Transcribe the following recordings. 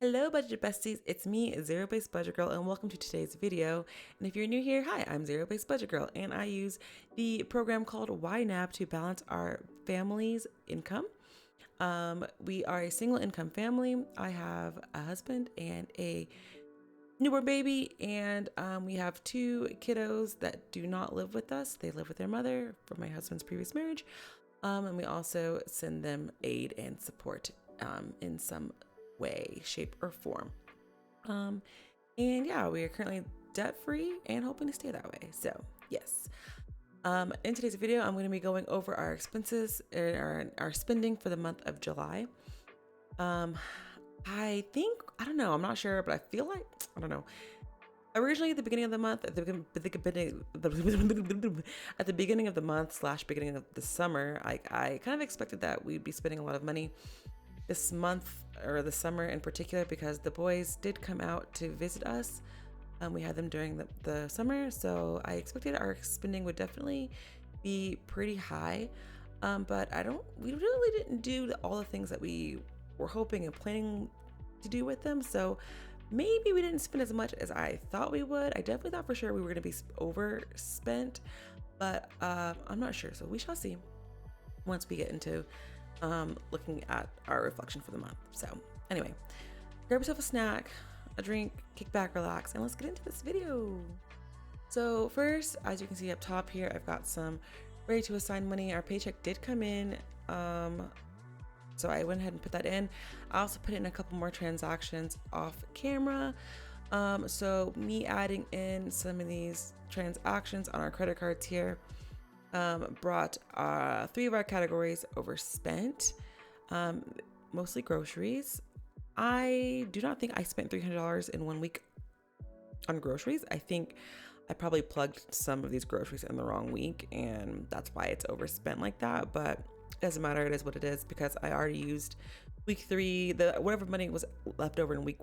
Hello, Budget Besties. It's me, Zero Based Budget Girl, and welcome to today's video. And if you're new here, hi, I'm Zero Based Budget Girl, and I use the program called YNAB to balance our family's income. We are a single income family. I have a husband and a newborn baby, and we have two kiddos that do not live with us. They live with their mother from my husband's previous marriage. And we also send them aid and support in some way, shape, or form. And yeah, we are currently debt free and hoping to stay that way. So, yes. In today's video, I'm going to be going over our expenses and our spending for the month of July. I think, I don't know, I'm not sure, but I feel like, I don't know. Originally, at the beginning of the month, at the beginning of the month / beginning of the summer, I kind of expected that we'd be spending a lot of money this month or the summer in particular, because the boys did come out to visit us. We had them during the summer, so I expected our spending would definitely be pretty high. But we really didn't do all the things that we were hoping and planning to do with them. So maybe we didn't spend as much as I thought we would. I definitely thought for sure we were going to be overspent, but I'm not sure. So we shall see once we get into looking at our reflection for the month. So anyway, grab yourself a snack, a drink, kick back, relax, and let's get into this video. So first, as you can see up top here, I've got some ready to assign money. Our paycheck did come in, so I went ahead and put that in. I also put in a couple more transactions off camera. So me adding in some of these transactions on our credit cards here brought 3 of our categories overspent, mostly groceries. I do not think I spent $300 in 1 week on groceries. I think I probably plugged some of these groceries in the wrong week, and that's why it's overspent like that. But it doesn't matter. It is what it is, because I already used week 3, whatever money was left over in week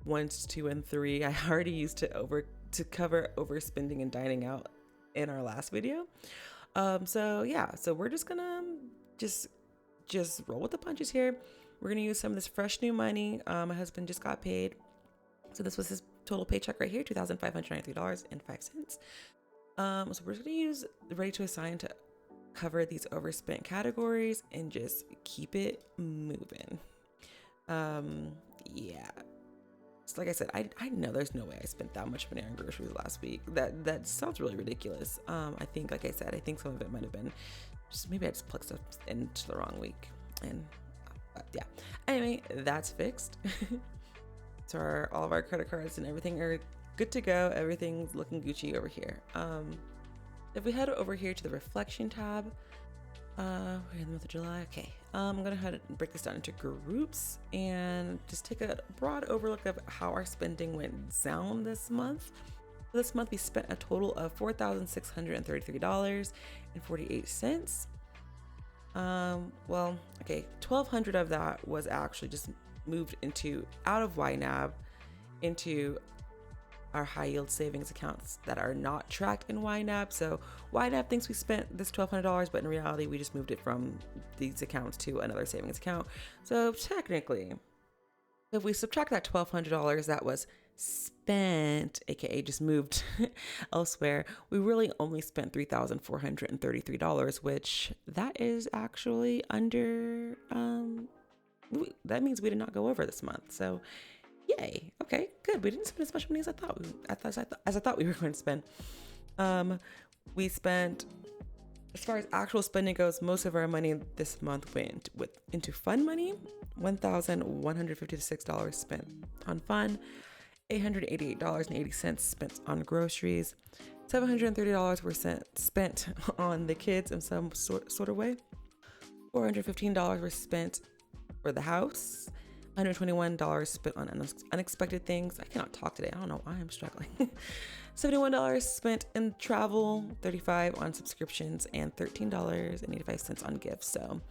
1, 2, and 3. I already used to cover overspending and dining out in our last video. So yeah, so we're just gonna just roll with the punches here. We're gonna use some of this fresh new money. My husband just got paid, so this was his total paycheck right here, $2,593.05. So we're just gonna use the ready to assign to cover these overspent categories and just keep it moving. Yeah. So like I said, I know there's no way I spent that much money on groceries last week. That sounds really ridiculous. I think, like I said, I think some of it might have been just maybe I just plugged stuff into the wrong week, and yeah. Anyway, that's fixed. So all of our credit cards and everything are good to go. Everything's looking Gucci over here. If we head over here to the reflection tab, we're in the month of July. Okay. I'm gonna head and break this down into groups and just take a broad overlook of how our spending went down this month. This month we spent a total of $4,633.48. Well, okay, $1,200 of that was actually just moved out of YNAB into our high yield savings accounts that are not tracked in YNAB. So YNAB thinks we spent this $1,200, but in reality, we just moved it from these accounts to another savings account. So technically, if we subtract that $1,200 that was spent, aka just moved elsewhere, we really only spent $3,433, which that is actually under. That means we did not go over this month. So yay. Okay, good. We didn't spend as much money as I thought we were going to spend. We spent, as far as actual spending goes, most of our money this month went into fun money. $1,156 spent on fun, $888.80 spent on groceries, $730 were spent on the kids in some sort of way, $415 were spent for the house, $121 spent on unexpected things. I cannot talk today. I don't know why I'm struggling. $71 spent in travel, $35 on subscriptions, and $13.85 on gifts. So,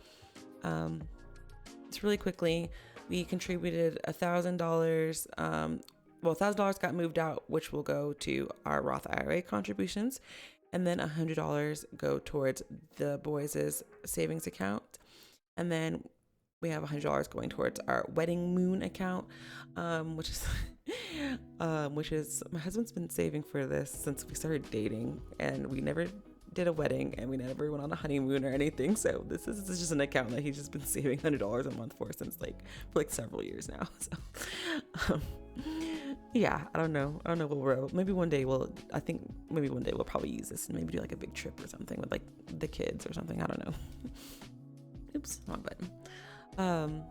just really quickly, we contributed $1,000. $1,000 got moved out, which will go to our Roth IRA contributions, and then $100 go towards the boys' savings account, and then we have $100 going towards our wedding moon account, which is my husband's been saving for this since we started dating, and we never did a wedding and we never went on a honeymoon or anything. So this is just an account that he's just been saving $100 a month for since for several years now. So yeah, I don't know what maybe one day we'll probably use this and maybe do like a big trip or something with like the kids or something. I don't know. Oops, wrong button.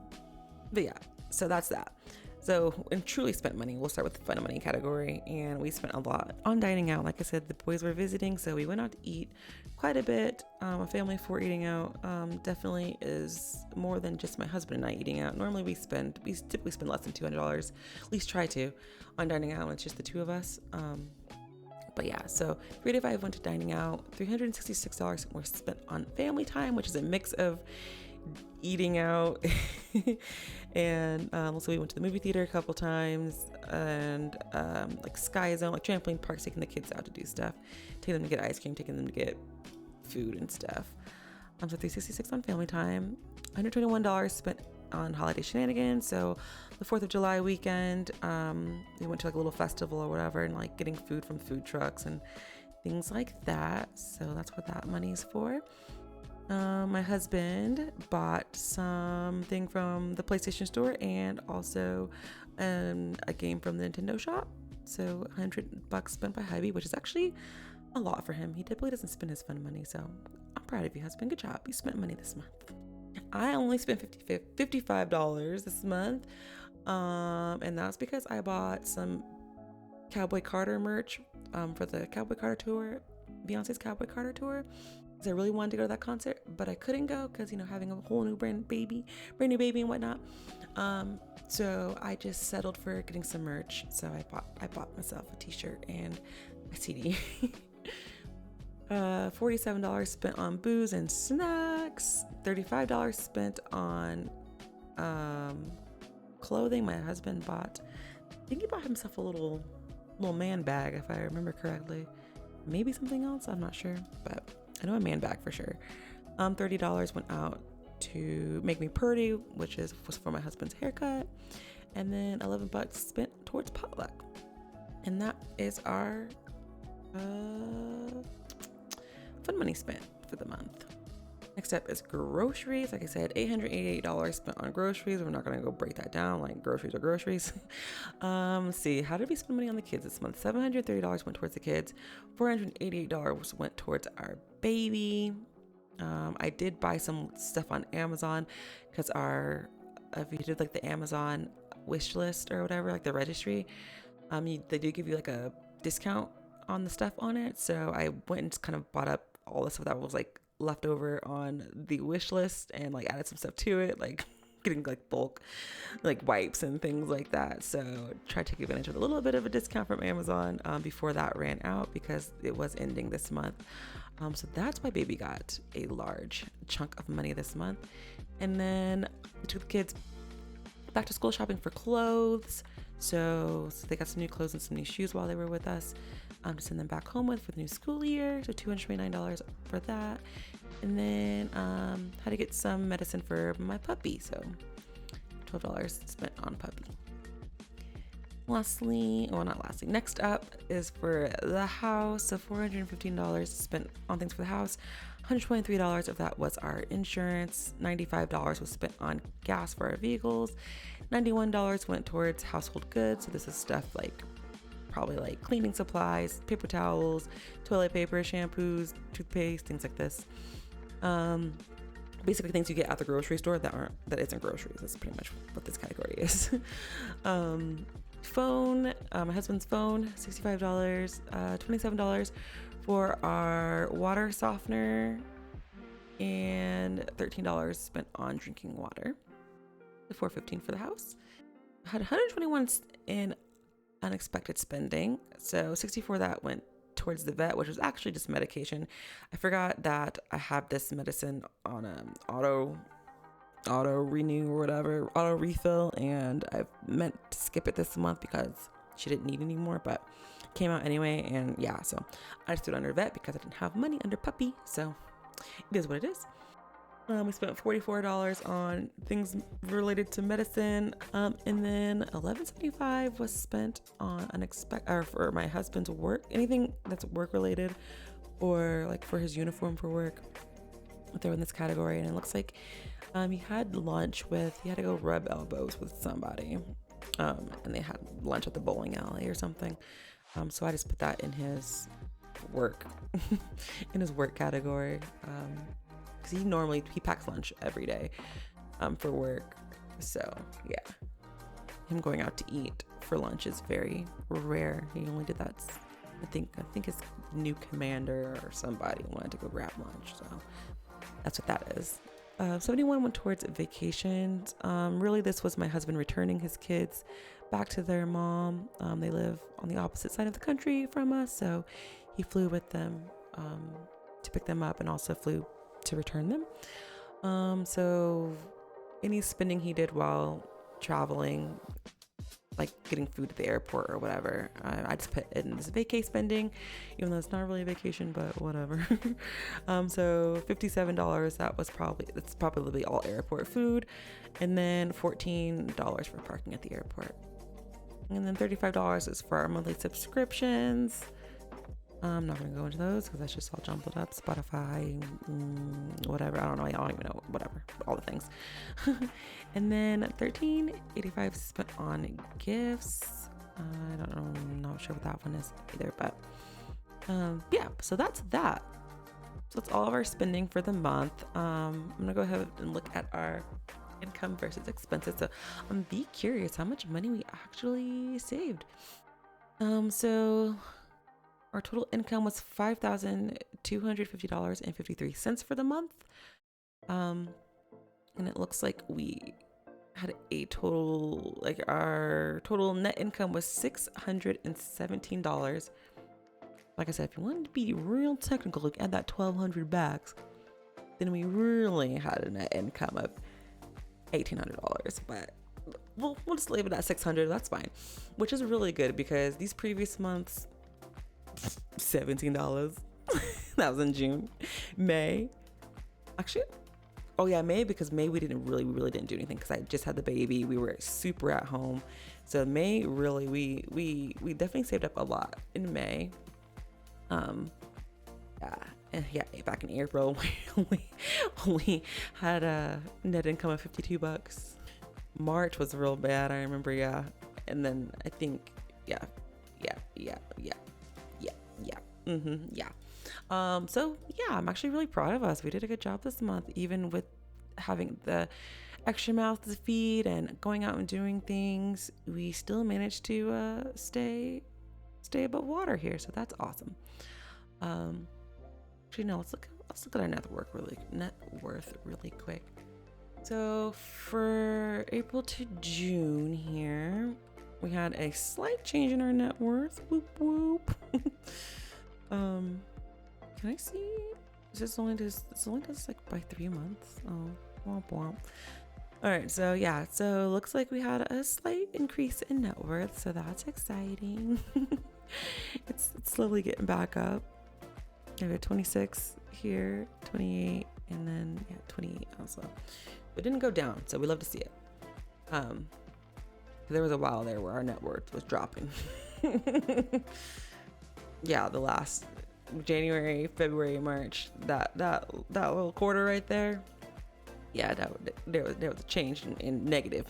But yeah, so that's that. So, and truly spent money, we'll start with the fun money category, and we spent a lot on dining out. Like I said, the boys were visiting, so we went out to eat quite a bit. A family of 4 eating out definitely is more than just my husband and I eating out. Normally we typically spend less than $200, at least try to, on dining out when it's just the two of us. But yeah, so 3 to 5 went to dining out. $366 were spent on family time, which is a mix of eating out and so we went to the movie theater a couple times, and like Sky Zone, like trampoline parks, taking the kids out to do stuff, taking them to get ice cream, taking them to get food and stuff. So $366 on family time, $121 spent on holiday shenanigans. So the 4th of July weekend, we went to like a little festival or whatever, and like getting food from food trucks and things like that. So that's what that money's for. My husband bought something from the PlayStation store and also a game from the Nintendo shop. So $100 spent by hubby, which is actually a lot for him. He typically doesn't spend his fun money, so I'm proud of you, husband. Good job. You spent money this month. I only spent $55 this month, and that's because I bought some Cowboy Carter merch for the Cowboy Carter tour, Beyonce's Cowboy Carter tour. I really wanted to go to that concert, but I couldn't go because, having a whole new brand new baby and whatnot. So I just settled for getting some merch. So I bought myself a t-shirt and a CD. $47 spent on booze and snacks. $35 spent on clothing. My husband I think he bought himself a little man bag, if I remember correctly. Maybe something else, I'm not sure, but I know a man bag for sure. $30 went out to Make Me Purdy, which was for my husband's haircut. And then $11 spent towards potluck. And that is our fun money spent for the month. Next up is groceries. Like I said, $888 spent on groceries. We're not going to go break that down, like groceries are groceries. Let's see, how did we spend money on the kids this month? $730 went towards the kids. $488 went towards our baby. I did buy some stuff on Amazon because if you did like the Amazon wish list or whatever, like the registry, they do give you like a discount on the stuff on it. So I went and just kind of bought up all the stuff that was like left over on the wish list and like added some stuff to it, like getting like bulk like wipes and things like that. So try to take advantage of a little bit of a discount from Amazon before that ran out, because it was ending this month. So that's why baby got a large chunk of money this month. And then we took the kids back to school shopping for clothes. So they got some new clothes and some new shoes while they were with us to send them back home with for the new school year. So $229 for that. And then had to get some medicine for my puppy. So $12 spent on puppy. Next up is for the house. So $415 spent on things for the house. $123 of that was our insurance. $95 was spent on gas for our vehicles. $91 went towards household goods. So this is stuff like probably like cleaning supplies, paper towels, toilet paper, shampoos, toothpaste, things like this. Basically things you get at the grocery store that isn't groceries. That's pretty much what this category is. Phone, my husband's phone, $65, $27 for our water softener, and $13 spent on drinking water. The $415 for the house. I had $121 in unexpected spending. So $64 that went towards the vet, which was actually just medication. I forgot that I have this medicine on auto renew or whatever, auto refill, and I meant to skip it this month because she didn't need any more, but came out anyway. And yeah, so I just threw it under vet because I didn't have money under puppy, so it is what it is. We spent $44 on things related to medicine, and then $11.75 was spent on for my husband's work. Anything that's work related, or like for his uniform for work, they're in this category. And it looks like he had to go rub elbows with somebody, and they had lunch at the bowling alley or something. So I just put that in his work category. Because he packs lunch every day for work. So yeah, him going out to eat for lunch is very rare. He only did that, I think his new commander or somebody wanted to go grab lunch. So that's what that is. 71 went towards vacations. Really, this was my husband returning his kids back to their mom. They live on the opposite side of the country from us, so he flew with them to pick them up and also flew to return them. So any spending he did while traveling, like getting food at the airport or whatever, I just put it in this vacay spending, even though it's not really a vacation, but whatever. So $57, that's probably all airport food, and then $14 for parking at the airport, and then $35 is for our monthly subscriptions. I'm not going to go into those because that's just all jumbled up. Spotify, whatever. I don't even know. Whatever. All the things. And then $13.85 spent on gifts. I don't know. I'm not sure what that one is either. But yeah, so that's that. So that's all of our spending for the month. I'm going to go ahead and look at our income versus expenses. So I'm curious how much money we actually saved. So our total income was $5,250.53 for the month. And it looks like we had a total, our total net income was $617. Like I said, if you wanted to be real technical, look at that $1,200 back, then we really had a net income of $1,800. But we'll just leave it at $600. That's fine, which is really good because these previous months, $17. That was in June. May, actually, May, because May we really didn't do anything because I just had the baby. We were super at home, so May really we definitely saved up a lot in May. Back in April we only had a net income of $52. March was real bad, I remember, and then I think so I'm actually really proud of us. We did a good job this month, even with having the extra mouth to feed and going out and doing things. We still managed to stay above water here, so that's awesome. Actually, no, let's look at our net worth really quick. So for April to June here, we had a slight change in our net worth. Whoop whoop. Can I see? This only does like by 3 months. Oh, womp womp. All right, so so looks like we had a slight increase in net worth, so that's exciting. It's slowly getting back up. I got 26 here, 28, and then 28 also. It didn't go down, so we love to see it. There was a while there where our net worth was dropping. The last January, February, March, that little quarter right there. There was a change in negative.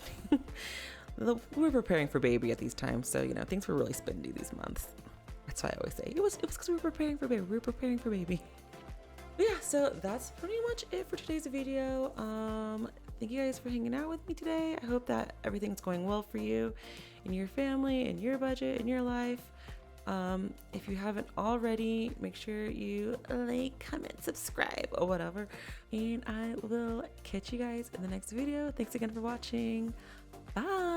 We were preparing for baby at these times, so things were really spendy these months. That's why I always say it was because we were preparing for baby. But so that's pretty much it for today's video. Thank you guys for hanging out with me today. I hope that everything's going well for you and your family and your budget and your life. If you haven't already, make sure you like, comment, subscribe, or whatever. And I will catch you guys in the next video. Thanks again for watching. Bye.